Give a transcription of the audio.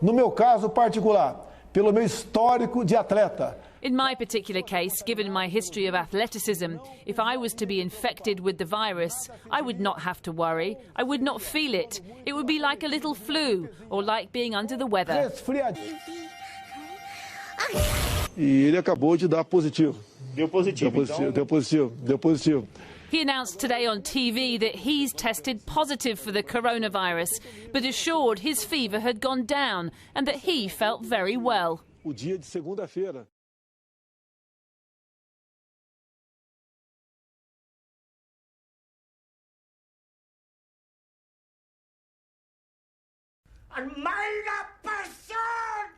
No meu caso particular, pelo meu histórico de atleta. In my particular case, given my history of athleticism, if I was to be infected with the virus, I would not have to worry. I would not feel it. It would be like a little flu or like being under the weather. E ele acabou de dar positivo. Deu positivo, Deu positivo. He announced today on TV that he's tested positive for the coronavirus, but assured his fever had gone down and that he felt very well. O dia de segunda-feira. Almeida Paixão!